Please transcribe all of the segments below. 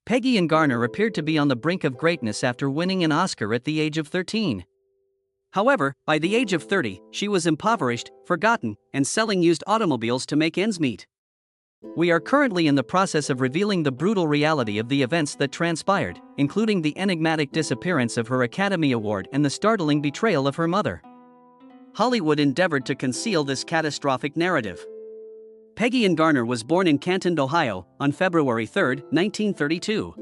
Peggy Ann Garner appeared to be on the brink of greatness after winning an Oscar at the age of 13. However, by the age of 30, she was impoverished, forgotten, and selling used automobiles to make ends meet. We are currently in the process of revealing the brutal reality of the events that transpired, including the enigmatic disappearance of her Academy Award and the startling betrayal of her mother. Hollywood endeavored to conceal this catastrophic narrative. Peggy Ann Garner was born in Canton, Ohio, on February 3, 1932.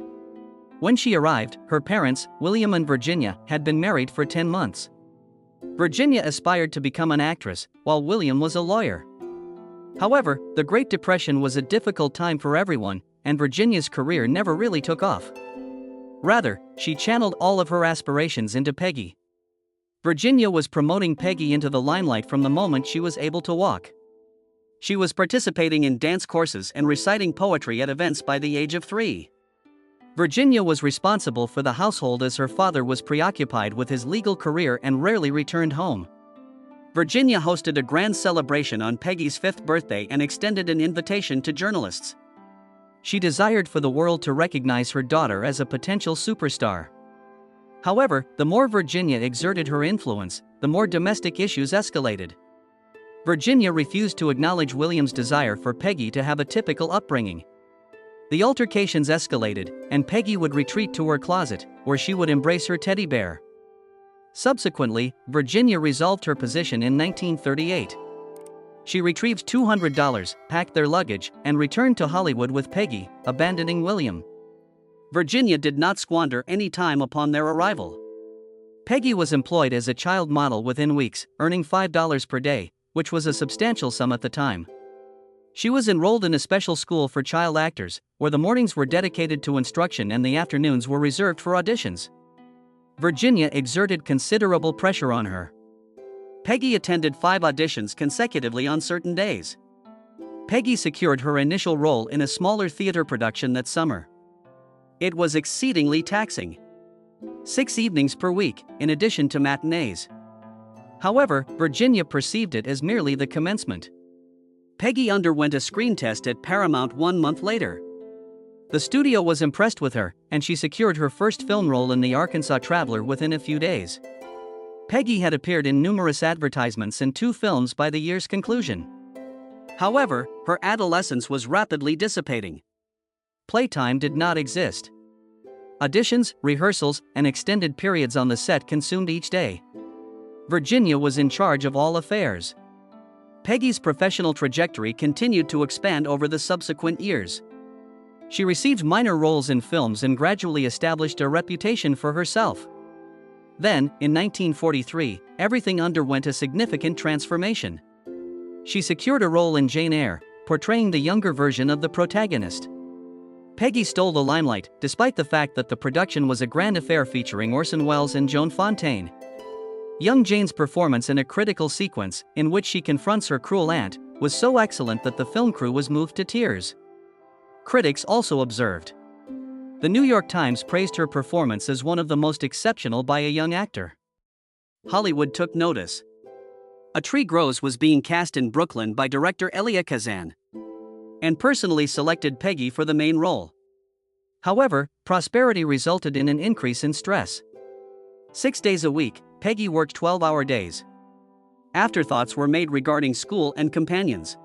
When she arrived, her parents, William and Virginia, had been married for 10 months. Virginia aspired to become an actress, while William was a lawyer. However, the Great Depression was a difficult time for everyone, and Virginia's career never really took off. Rather, she channeled all of her aspirations into Peggy. Virginia was promoting Peggy into the limelight from the moment she was able to walk. She was participating in dance courses and reciting poetry at events by the age of 3. Virginia was responsible for the household as her father was preoccupied with his legal career and rarely returned home. Virginia hosted a grand celebration on Peggy's 5th birthday and extended an invitation to journalists. She desired for the world to recognize her daughter as a potential superstar. However, the more Virginia exerted her influence, the more domestic issues escalated. Virginia refused to acknowledge William's desire for Peggy to have a typical upbringing. The altercations escalated, and Peggy would retreat to her closet, where she would embrace her teddy bear. Subsequently, Virginia resolved her position in 1938. She retrieved $200, packed their luggage, and returned to Hollywood with Peggy, abandoning William. Virginia did not squander any time upon their arrival. Peggy was employed as a child model within weeks, earning $5 per day, which was a substantial sum at the time. She was enrolled in a special school for child actors, where the mornings were dedicated to instruction and the afternoons were reserved for auditions. Virginia exerted considerable pressure on her. Peggy attended 5 auditions consecutively on certain days. Peggy secured her initial role in a smaller theater production that summer. It was exceedingly taxing. 6 evenings per week, in addition to matinees. However, Virginia perceived it as merely the commencement. Peggy underwent a screen test at Paramount 1 month later. The studio was impressed with her, and she secured her first film role in The Arkansas Traveler within a few days. Peggy had appeared in numerous advertisements and 2 films by the year's conclusion. However, her adolescence was rapidly dissipating. Playtime did not exist. Auditions, rehearsals, and extended periods on the set consumed each day. Virginia was in charge of all affairs. Peggy's professional trajectory continued to expand over the subsequent years. She received minor roles in films and gradually established a reputation for herself. Then, in 1943, everything underwent a significant transformation. She secured a role in Jane Eyre, portraying the younger version of the protagonist. Peggy stole the limelight, despite the fact that the production was a grand affair featuring Orson Welles and Joan Fontaine. Young Jane's performance in a critical sequence, in which she confronts her cruel aunt, was so excellent that the film crew was moved to tears. Critics also observed. The New York Times praised her performance as one of the most exceptional by a young actor. Hollywood took notice. A Tree Grows was being cast in Brooklyn by director Elia Kazan, and personally selected Peggy for the main role. However, prosperity resulted in an increase in stress. 6 days a week, Peggy worked 12-hour days. Afterthoughts were made regarding school and companions.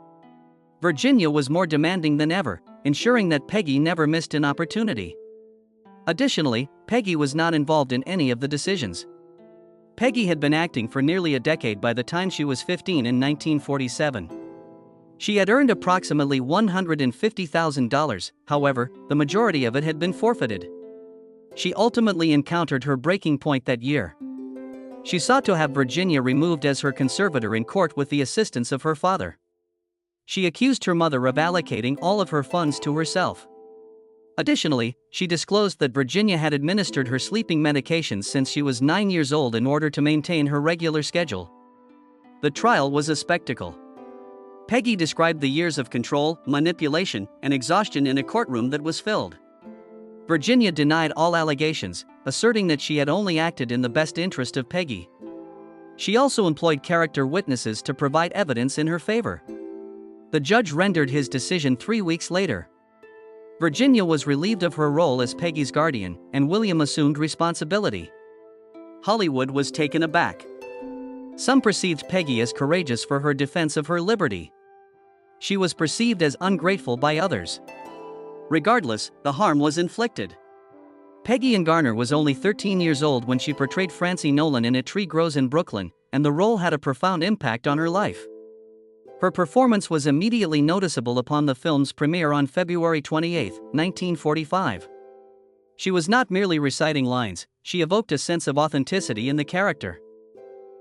Virginia was more demanding than ever, ensuring that Peggy never missed an opportunity. Additionally, Peggy was not involved in any of the decisions. Peggy had been acting for nearly a decade by the time she was 15 in 1947. She had earned approximately $150,000, however, the majority of it had been forfeited. She ultimately encountered her breaking point that year. She sought to have Virginia removed as her conservator in court with the assistance of her father. She accused her mother of allocating all of her funds to herself. Additionally, she disclosed that Virginia had administered her sleeping medications since she was 9 years old in order to maintain her regular schedule. The trial was a spectacle. Peggy described the years of control, manipulation, and exhaustion in a courtroom that was filled. Virginia denied all allegations, asserting that she had only acted in the best interest of Peggy. She also employed character witnesses to provide evidence in her favor. The judge rendered his decision 3 weeks later. Virginia was relieved of her role as Peggy's guardian, and William assumed responsibility. Hollywood was taken aback. Some perceived Peggy as courageous for her defense of her liberty. She was perceived as ungrateful by others. Regardless, the harm was inflicted. Peggy Ann Garner was only 13 years old when she portrayed Francie Nolan in A Tree Grows in Brooklyn, and the role had a profound impact on her life. Her performance was immediately noticeable upon the film's premiere on February 28, 1945. She was not merely reciting lines, she evoked a sense of authenticity in the character.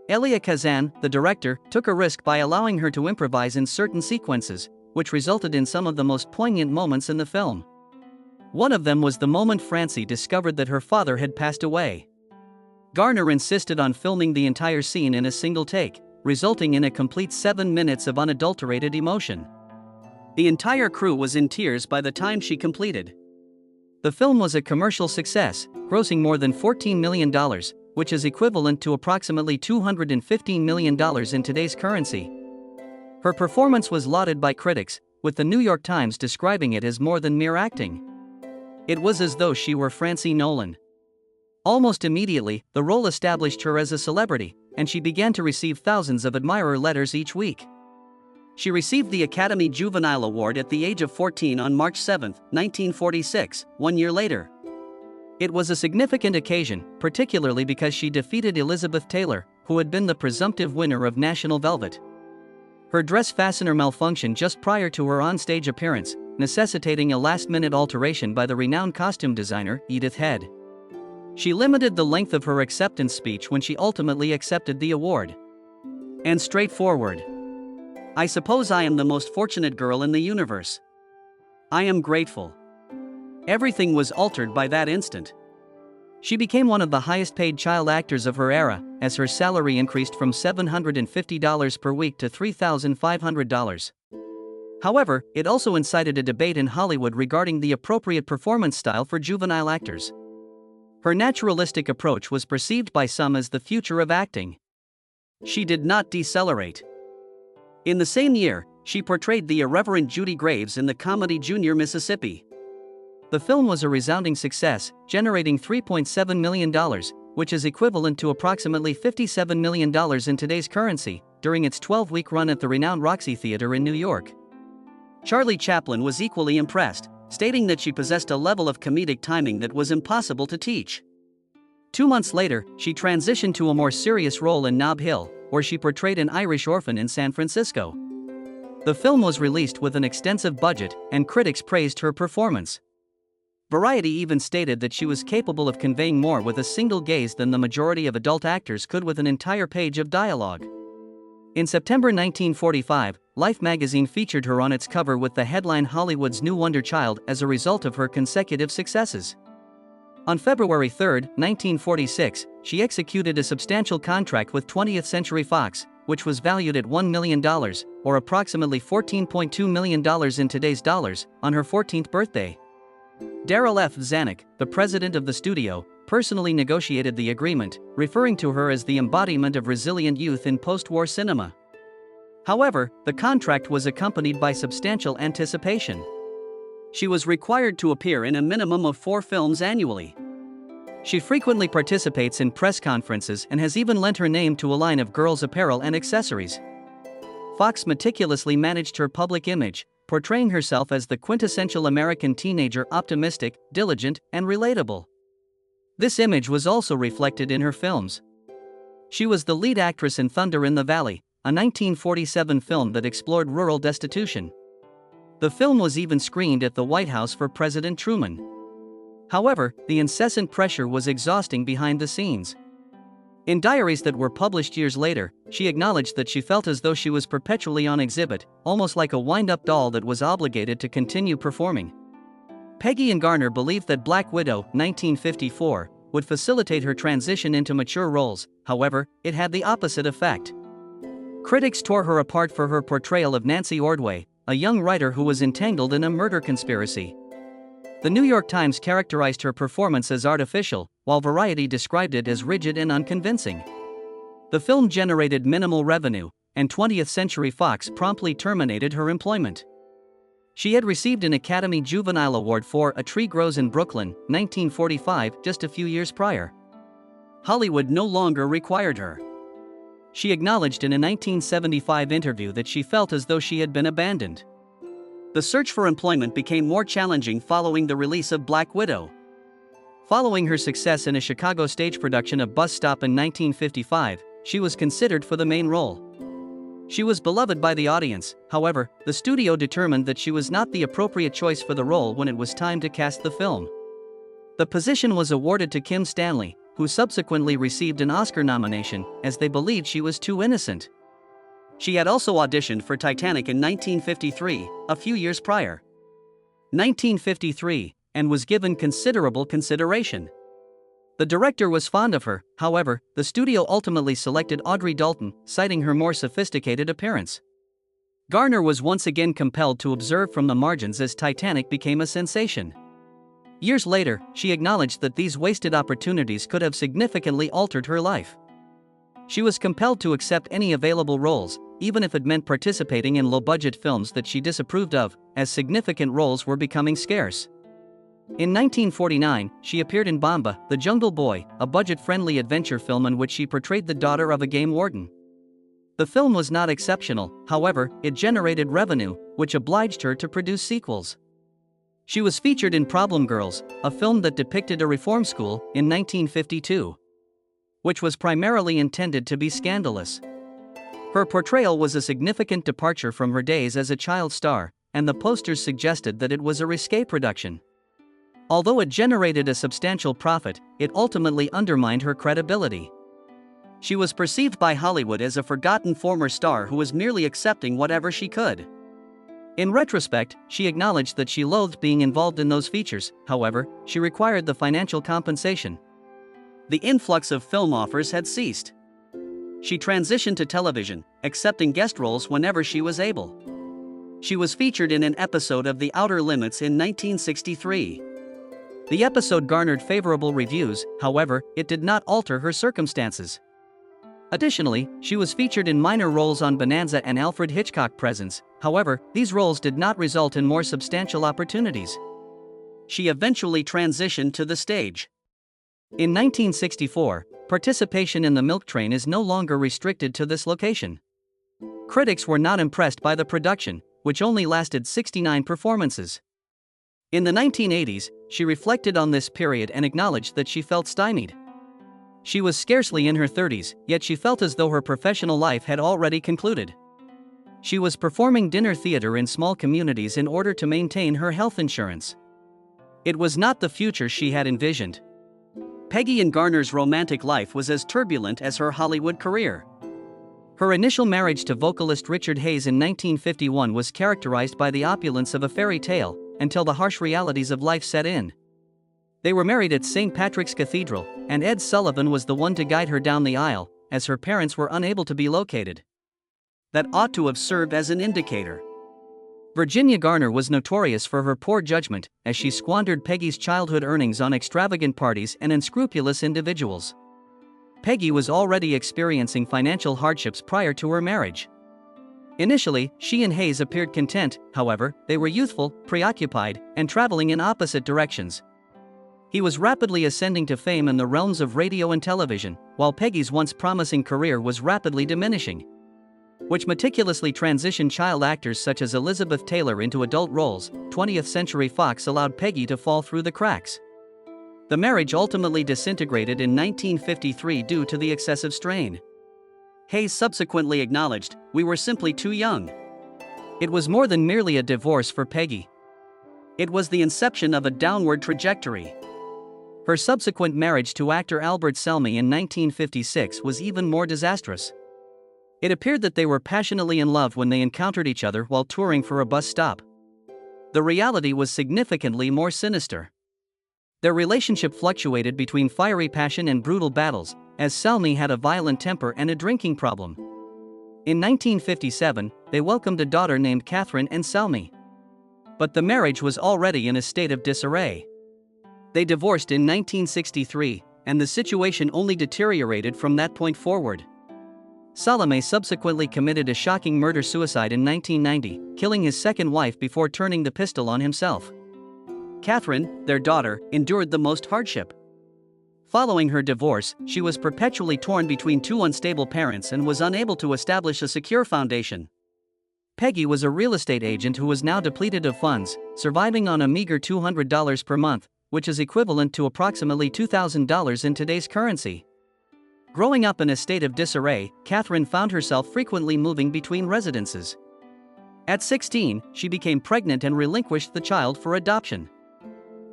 Elia Kazan, the director, took a risk by allowing her to improvise in certain sequences, which resulted in some of the most poignant moments in the film. One of them was the moment Francie discovered that her father had passed away. Garner insisted on filming the entire scene in a single take, resulting in a complete 7 minutes of unadulterated emotion. The entire crew was in tears by the time she completed. The film was a commercial success, grossing more than $14 million, which is equivalent to approximately $215 million in today's currency. Her performance was lauded by critics, with the New York Times describing it as more than mere acting. It was as though she were Francie Nolan. Almost immediately, the role established her as a celebrity, and she began to receive thousands of admirer letters each week. She received the Academy Juvenile Award at the age of 14 on March 7, 1946, 1 year later. It was a significant occasion, particularly because she defeated Elizabeth Taylor, who had been the presumptive winner of National Velvet. Her dress fastener malfunctioned just prior to her onstage appearance, necessitating a last-minute alteration by the renowned costume designer, Edith Head. She limited the length of her acceptance speech when she ultimately accepted the award. And straightforward. I suppose I am the most fortunate girl in the universe. I am grateful. Everything was altered by that instant. She became one of the highest-paid child actors of her era, as her salary increased from $750 per week to $3,500. However, it also incited a debate in Hollywood regarding the appropriate performance style for juvenile actors. Her naturalistic approach was perceived by some as the future of acting. She did not decelerate. In the same year, she portrayed the irreverent Judy Graves in the comedy Junior Mississippi. The film was a resounding success, generating $3.7 million, which is equivalent to approximately $57 million in today's currency, during its 12-week run at the renowned Roxy Theater in New York. Charlie Chaplin was equally impressed, stating that she possessed a level of comedic timing that was impossible to teach. 2 months later, she transitioned to a more serious role in Nob Hill, where she portrayed an Irish orphan in San Francisco. The film was released with an extensive budget, and critics praised her performance. Variety even stated that she was capable of conveying more with a single gaze than the majority of adult actors could with an entire page of dialogue. In September 1945, Life magazine featured her on its cover with the headline "Hollywood's New Wonder Child" as a result of her consecutive successes. On February 3, 1946, she executed a substantial contract with 20th Century Fox, which was valued at $1 million, or approximately $14.2 million in today's dollars, on her 14th birthday. Darryl F. Zanuck, the president of the studio, personally negotiated the agreement, referring to her as the embodiment of resilient youth in post-war cinema. However, the contract was accompanied by substantial anticipation. She was required to appear in a minimum of 4 films annually. She frequently participates in press conferences and has even lent her name to a line of girls' apparel and accessories. Fox meticulously managed her public image, portraying herself as the quintessential American teenager, optimistic, diligent, and relatable. This image was also reflected in her films. She was the lead actress in Thunder in the Valley, a 1947 film that explored rural destitution. The film was even screened at the White House for President Truman. However, the incessant pressure was exhausting behind the scenes. In diaries that were published years later, she acknowledged that she felt as though she was perpetually on exhibit, almost like a wind-up doll that was obligated to continue performing. Peggy Ann Garner believed that Black Widow, 1954, would facilitate her transition into mature roles. However, it had the opposite effect. Critics tore her apart for her portrayal of Nancy Ordway, a young writer who was entangled in a murder conspiracy. The New York Times characterized her performance as artificial, while Variety described it as rigid and unconvincing. The film generated minimal revenue, and 20th Century Fox promptly terminated her employment. She had received an Academy Juvenile Award for A Tree Grows in Brooklyn, 1945, just a few years prior. Hollywood no longer required her. She acknowledged in a 1975 interview that she felt as though she had been abandoned. The search for employment became more challenging following the release of Black Widow. Following her success in a Chicago stage production of Bus Stop in 1955, she was considered for the main role. She was beloved by the audience, however, the studio determined that she was not the appropriate choice for the role when it was time to cast the film. The position was awarded to Kim Stanley, who subsequently received an Oscar nomination, as they believed she was too innocent. She had also auditioned for Titanic in 1953, a few years prior. 1953, and was given considerable consideration. The director was fond of her, however, the studio ultimately selected Audrey Dalton, citing her more sophisticated appearance. Garner was once again compelled to observe from the margins as Titanic became a sensation. Years later, she acknowledged that these wasted opportunities could have significantly altered her life. She was compelled to accept any available roles, even if it meant participating in low-budget films that she disapproved of, as significant roles were becoming scarce. In 1949, she appeared in Bamba, The Jungle Boy, a budget-friendly adventure film in which she portrayed the daughter of a game warden. The film was not exceptional, however, it generated revenue, which obliged her to produce sequels. She was featured in Problem Girls, a film that depicted a reform school, in 1952, which was primarily intended to be scandalous. Her portrayal was a significant departure from her days as a child star, and the posters suggested that it was a risque production. Although it generated a substantial profit, it ultimately undermined her credibility. She was perceived by Hollywood as a forgotten former star who was merely accepting whatever she could. In retrospect, she acknowledged that she loathed being involved in those features, however, she required the financial compensation. The influx of film offers had ceased. She transitioned to television, accepting guest roles whenever she was able. She was featured in an episode of The Outer Limits in 1963. The episode garnered favorable reviews, however, it did not alter her circumstances. Additionally, she was featured in minor roles on Bonanza and Alfred Hitchcock Presents, however, these roles did not result in more substantial opportunities. She eventually transitioned to the stage. In 1964, participation in The Milk Train is no longer restricted to this location. Critics were not impressed by the production, which only lasted 69 performances. In the 1980s, she reflected on this period and acknowledged that she felt stymied. She was scarcely in her 30s, yet she felt as though her professional life had already concluded. She was performing dinner theater in small communities in order to maintain her health insurance. It was not the future she had envisioned. Peggy Ann Garner's romantic life was as turbulent as her Hollywood career. Her initial marriage to vocalist Richard Hayes in 1951 was characterized by the opulence of a fairy tale, until the harsh realities of life set in. They were married at St. Patrick's Cathedral, and Ed Sullivan was the one to guide her down the aisle, as her parents were unable to be located. That ought to have served as an indicator. Virginia Garner was notorious for her poor judgment, as she squandered Peggy's childhood earnings on extravagant parties and unscrupulous individuals. Peggy was already experiencing financial hardships prior to her marriage. Initially, she and Hayes appeared content, however, they were youthful, preoccupied, and traveling in opposite directions. He was rapidly ascending to fame in the realms of radio and television, while Peggy's once promising career was rapidly diminishing, which meticulously transitioned child actors such as Elizabeth Taylor into adult roles. 20th Century Fox allowed Peggy to fall through the cracks. The marriage ultimately disintegrated in 1953 due to the excessive strain. Hayes subsequently acknowledged, "We were simply too young." It was more than merely a divorce for Peggy. It was the inception of a downward trajectory. Her subsequent marriage to actor Albert Selmy in 1956 was even more disastrous. It appeared that they were passionately in love when they encountered each other while touring for a bus stop. The reality was significantly more sinister. Their relationship fluctuated between fiery passion and brutal battles, as Selmy had a violent temper and a drinking problem. In 1957, they welcomed a daughter named Catherine and Selmy. But the marriage was already in a state of disarray. They divorced in 1963, and the situation only deteriorated from that point forward. Salome subsequently committed a shocking murder-suicide in 1990, killing his second wife before turning the pistol on himself. Catherine, their daughter, endured the most hardship. Following her divorce, she was perpetually torn between two unstable parents and was unable to establish a secure foundation. Peggy was a real estate agent who was now depleted of funds, surviving on a meager $200 per month, which is equivalent to approximately $2,000 in today's currency. Growing up in a state of disarray, Catherine found herself frequently moving between residences. At 16, she became pregnant and relinquished the child for adoption.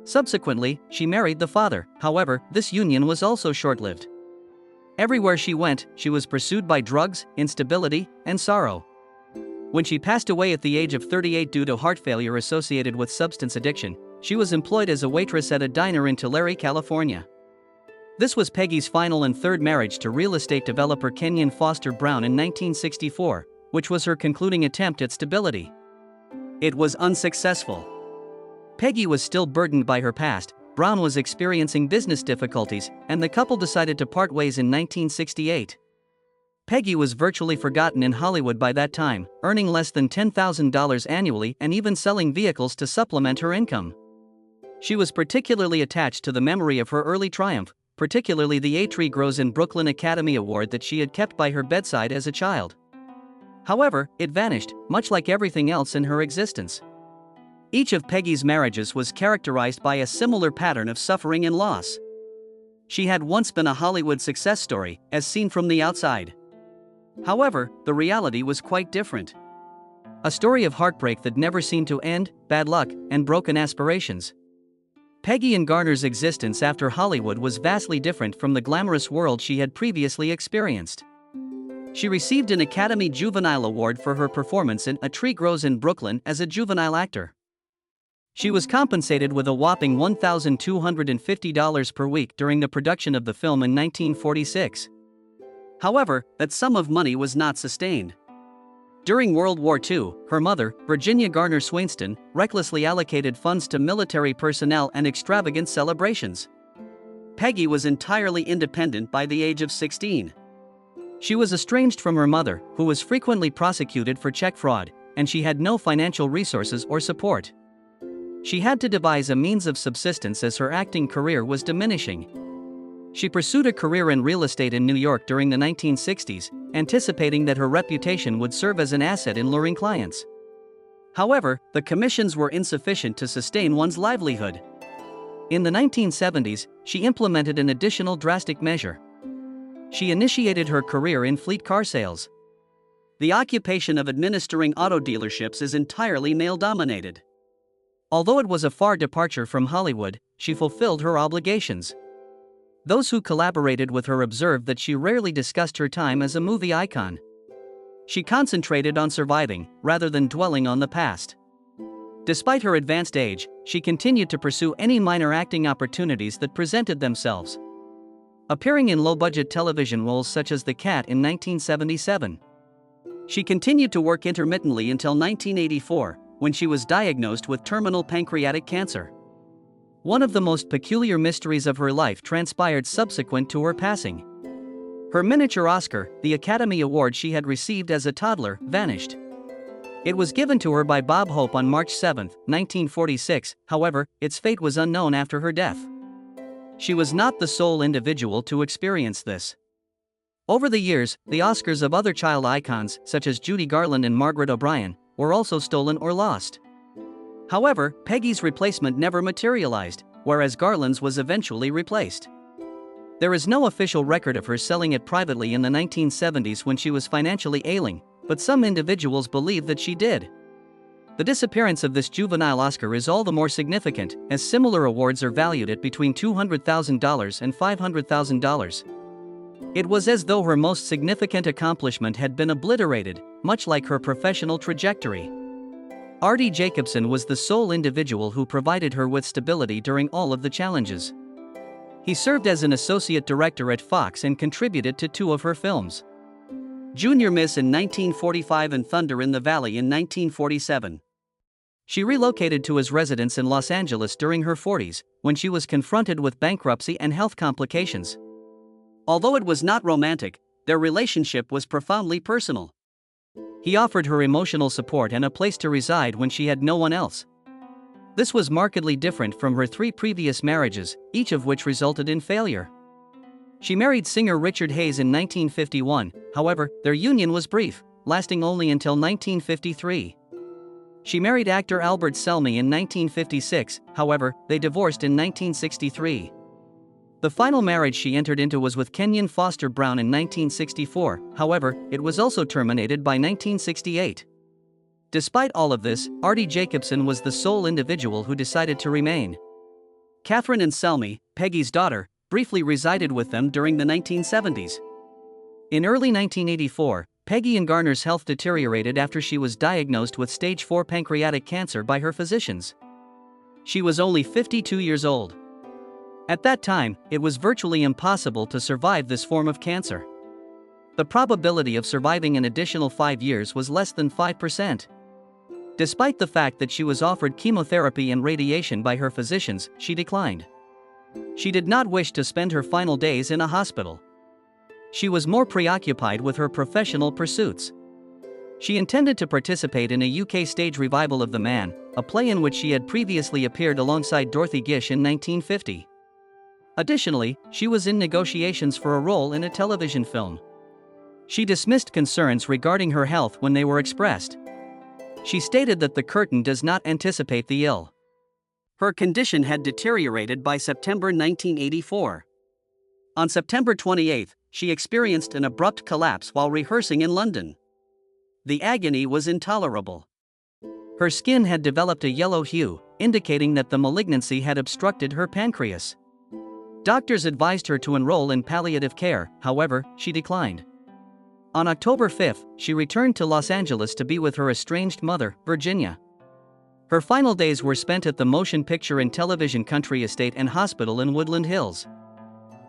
Subsequently, she married the father. However, this union was also short-lived. Everywhere she went, she was pursued by drugs, instability, and sorrow. When she passed away at the age of 38 due to heart failure associated with substance addiction, she was employed as a waitress at a diner in Tulare, California. This was Peggy's final and third marriage to real estate developer Kenyon Foster Brown in 1964, which was her concluding attempt at stability. It was unsuccessful. Peggy was still burdened by her past, Brown was experiencing business difficulties, and the couple decided to part ways in 1968. Peggy was virtually forgotten in Hollywood by that time, earning less than $10,000 annually and even selling vehicles to supplement her income. She was particularly attached to the memory of her early triumph, particularly the A Tree Grows in Brooklyn Academy Award that she had kept by her bedside as a child. However, it vanished, much like everything else in her existence. Each of Peggy's marriages was characterized by a similar pattern of suffering and loss. She had once been a Hollywood success story, as seen from the outside. However, the reality was quite different. A story of heartbreak that never seemed to end, bad luck, and broken aspirations. Peggy Ann Garner's existence after Hollywood was vastly different from the glamorous world she had previously experienced. She received an Academy Juvenile Award for her performance in A Tree Grows in Brooklyn as a juvenile actor. She was compensated with a whopping $1,250 per week during the production of the film in 1946. However, that sum of money was not sustained. During World War II, her mother, Virginia Garner Swainston, recklessly allocated funds to military personnel and extravagant celebrations. Peggy was entirely independent by the age of 16. She was estranged from her mother, who was frequently prosecuted for check fraud, and she had no financial resources or support. She had to devise a means of subsistence as her acting career was diminishing. She pursued a career in real estate in New York during the 1960s, anticipating that her reputation would serve as an asset in luring clients. However, the commissions were insufficient to sustain one's livelihood. In the 1970s, she implemented an additional drastic measure. She initiated her career in fleet car sales. The occupation of administering auto dealerships is entirely male-dominated. Although it was a far departure from Hollywood, she fulfilled her obligations. Those who collaborated with her observed that she rarely discussed her time as a movie icon. She concentrated on surviving, rather than dwelling on the past. Despite her advanced age, she continued to pursue any minor acting opportunities that presented themselves. Appearing in low-budget television roles such as The Cat in 1977. She continued to work intermittently until 1984, when she was diagnosed with terminal pancreatic cancer. One of the most peculiar mysteries of her life transpired subsequent to her passing. Her miniature Oscar, the Academy Award she had received as a toddler, vanished. It was given to her by Bob Hope on March 7, 1946, however, its fate was unknown after her death. She was not the sole individual to experience this. Over the years, the Oscars of other child icons, such as Judy Garland and Margaret O'Brien, were also stolen or lost. However, Peggy's replacement never materialized, whereas Garland's was eventually replaced. There is no official record of her selling it privately in the 1970s when she was financially ailing, but some individuals believe that she did. The disappearance of this juvenile Oscar is all the more significant, as similar awards are valued at between $200,000 and $500,000. It was as though her most significant accomplishment had been obliterated, much like her professional trajectory. R.D. Jacobson was the sole individual who provided her with stability during all of the challenges. He served as an associate director at Fox and contributed to 2 of her films. Junior Miss in 1945 and Thunder in the Valley in 1947. She relocated to his residence in Los Angeles during her 40s, when she was confronted with bankruptcy and health complications. Although it was not romantic, Their relationship was profoundly personal. He offered her emotional support and a place to reside when she had no one else. This was markedly different from her 3 previous marriages, each of which resulted in failure. She married singer Richard Hayes in 1951, however, their union was brief, lasting only until 1953. She married actor Albert Selmy in 1956, however, they divorced in 1963. The final marriage she entered into was with Kenyon Foster Brown in 1964, however, it was also terminated by 1968. Despite all of this, Artie Jacobson was the sole individual who decided to remain. Catherine and Selmy, Peggy's daughter, briefly resided with them during the 1970s. In early 1984, Peggy Ann Garner's health deteriorated after she was diagnosed with stage 4 pancreatic cancer by her physicians. She was only 52 years old. At that time, it was virtually impossible to survive this form of cancer. The probability of surviving an additional 5 years was less than 5%. Despite the fact that she was offered chemotherapy and radiation by her physicians, she declined. She did not wish to spend her final days in a hospital. She was more preoccupied with her professional pursuits. She intended to participate in a UK stage revival of The Man, a play in which she had previously appeared alongside Dorothy Gish in 1950. Additionally, she was in negotiations for a role in a television film. She dismissed concerns regarding her health when they were expressed. She stated that the curtain does not anticipate the ill. Her condition had deteriorated by September 1984. On September 28, she experienced an abrupt collapse while rehearsing in London. The agony was intolerable. Her skin had developed a yellow hue, indicating that the malignancy had obstructed her pancreas. Doctors advised her to enroll in palliative care, however, she declined. On October 5, she returned to Los Angeles to be with her estranged mother, Virginia. Her final days were spent at the Motion Picture and Television Country Estate and Hospital in Woodland Hills.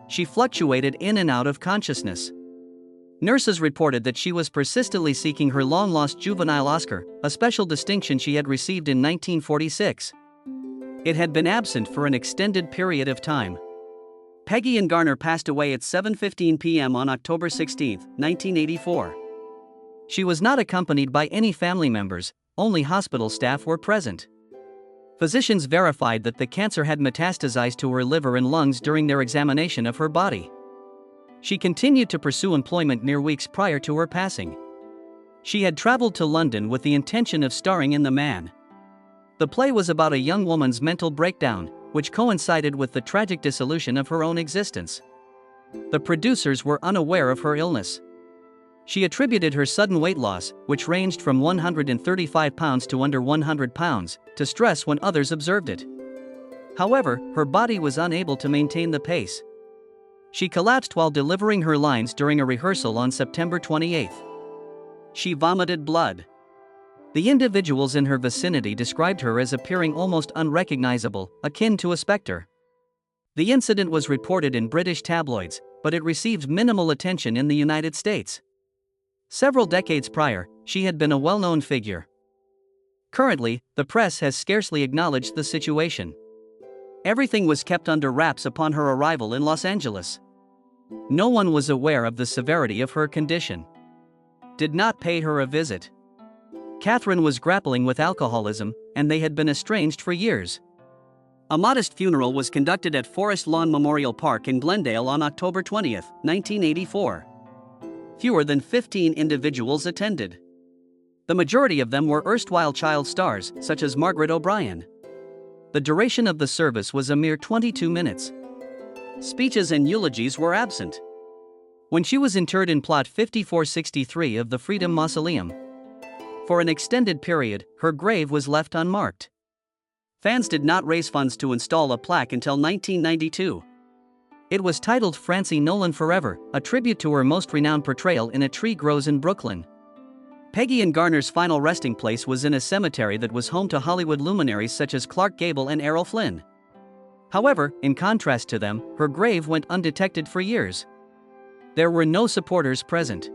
She fluctuated in and out of consciousness. Nurses reported that she was persistently seeking her long-lost juvenile Oscar, a special distinction she had received in 1946. It had been absent for an extended period of time. Peggy Ann Garner passed away at 7:15 p.m. on October 16, 1984. She was not accompanied by any family members, only hospital staff were present. Physicians verified that the cancer had metastasized to her liver and lungs during their examination of her body. She continued to pursue employment mere weeks prior to her passing. She had traveled to London with the intention of starring in The Man. The play was about a young woman's mental breakdown, which coincided with the tragic dissolution of her own existence. The producers were unaware of her illness. She attributed her sudden weight loss, which ranged from 135 pounds to under 100 pounds, to stress when others observed it. However, her body was unable to maintain the pace. She collapsed while delivering her lines during a rehearsal on September 28. She vomited blood. The individuals in her vicinity described her as appearing almost unrecognizable, akin to a specter. The incident was reported in British tabloids, but it received minimal attention in the United States. Several decades prior, she had been a well-known figure. Currently, the press has scarcely acknowledged the situation. Everything was kept under wraps upon her arrival in Los Angeles. No one was aware of the severity of her condition. Did not pay her a visit. Catherine was grappling with alcoholism, and they had been estranged for years. A modest funeral was conducted at Forest Lawn Memorial Park in Glendale on October 20, 1984. Fewer than 15 individuals attended. The majority of them were erstwhile child stars, such as Margaret O'Brien. The duration of the service was a mere 22 minutes. Speeches and eulogies were absent. When she was interred in plot 5463 of the Freedom Mausoleum, for an extended period, her grave was left unmarked. Fans did not raise funds to install a plaque until 1992. It was titled Francie Nolan Forever, a tribute to her most renowned portrayal in A Tree Grows in Brooklyn. Peggy Ann Garner's final resting place was in a cemetery that was home to Hollywood luminaries such as Clark Gable and Errol Flynn. However, in contrast to them, her grave went undetected for years. There were no supporters present.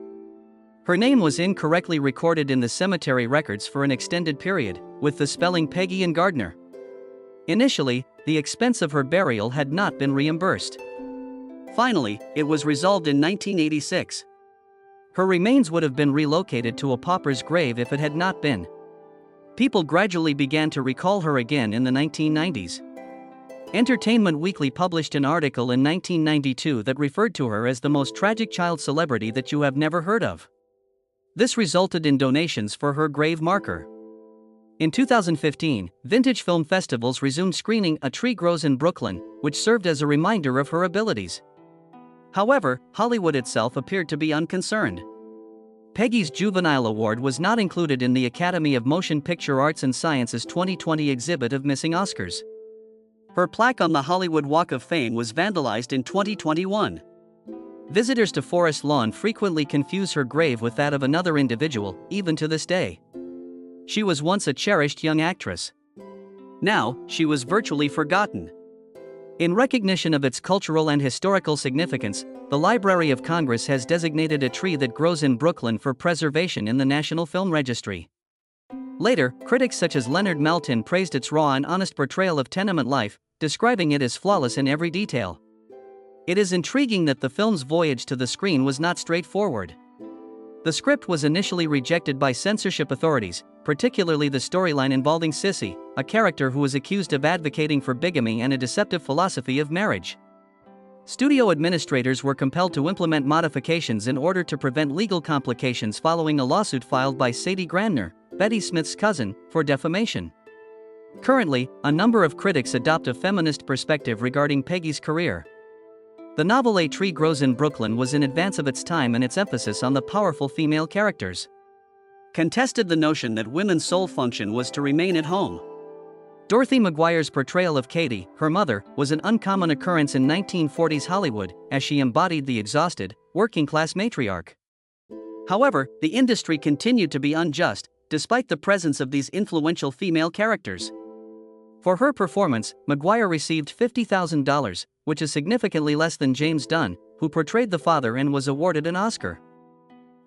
Her name was incorrectly recorded in the cemetery records for an extended period, with the spelling Peggy Ann Garner. Initially, the expense of her burial had not been reimbursed. Finally, it was resolved in 1986. Her remains would have been relocated to a pauper's grave if it had not been. People gradually began to recall her again in the 1990s. Entertainment Weekly published an article in 1992 that referred to her as the most tragic child celebrity that you have never heard of. This resulted in donations for her grave marker. In 2015, vintage film festivals resumed screening A Tree Grows in Brooklyn, which served as a reminder of her abilities. However, Hollywood itself appeared to be unconcerned. Peggy's Juvenile Award was not included in the Academy of Motion Picture Arts and Sciences 2020 exhibit of missing Oscars. Her plaque on the Hollywood Walk of Fame was vandalized in 2021. Visitors to Forest Lawn frequently confuse her grave with that of another individual, even to this day. She was once a cherished young actress. Now, she was virtually forgotten. In recognition of its cultural and historical significance, the Library of Congress has designated a tree that grows in Brooklyn for preservation in the National Film Registry. Later, critics such as Leonard Maltin praised its raw and honest portrayal of tenement life, describing it as flawless in every detail. It is intriguing that the film's voyage to the screen was not straightforward. The script was initially rejected by censorship authorities, particularly the storyline involving Sissy, a character who was accused of advocating for bigamy and a deceptive philosophy of marriage. Studio administrators were compelled to implement modifications in order to prevent legal complications following a lawsuit filed by Sadie Grandner, Betty Smith's cousin, for defamation. Currently, a number of critics adopt a feminist perspective regarding Peggy's career. The novel A Tree Grows in Brooklyn was in advance of its time, and its emphasis on the powerful female characters contested the notion that women's sole function was to remain at home. Dorothy McGuire's portrayal of Katie, her mother, was an uncommon occurrence in 1940s Hollywood, as she embodied the exhausted, working-class matriarch. However, the industry continued to be unjust, despite the presence of these influential female characters. For her performance, McGuire received $50,000, which is significantly less than James Dunn, who portrayed the father and was awarded an Oscar.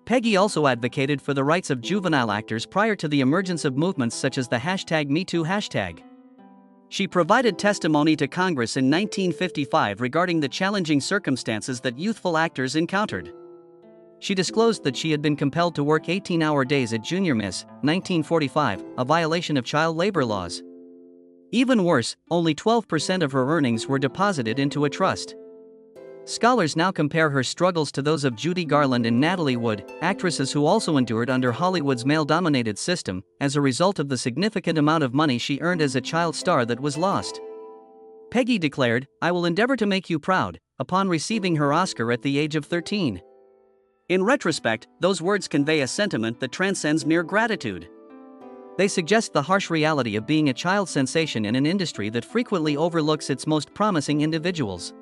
Peggy also advocated for the rights of juvenile actors prior to the emergence of movements such as the #MeToo hashtag. She provided testimony to Congress in 1955 regarding the challenging circumstances that youthful actors encountered. She disclosed that she had been compelled to work 18-hour days at Junior Miss, 1945, a violation of child labor laws. Even worse, only 12% of her earnings were deposited into a trust. Scholars now compare her struggles to those of Judy Garland and Natalie Wood, actresses who also endured under Hollywood's male-dominated system, as a result of the significant amount of money she earned as a child star that was lost. Peggy declared, "I will endeavor to make you proud," upon receiving her Oscar at the age of 13. In retrospect, those words convey a sentiment that transcends mere gratitude. They suggest the harsh reality of being a child sensation in an industry that frequently overlooks its most promising individuals.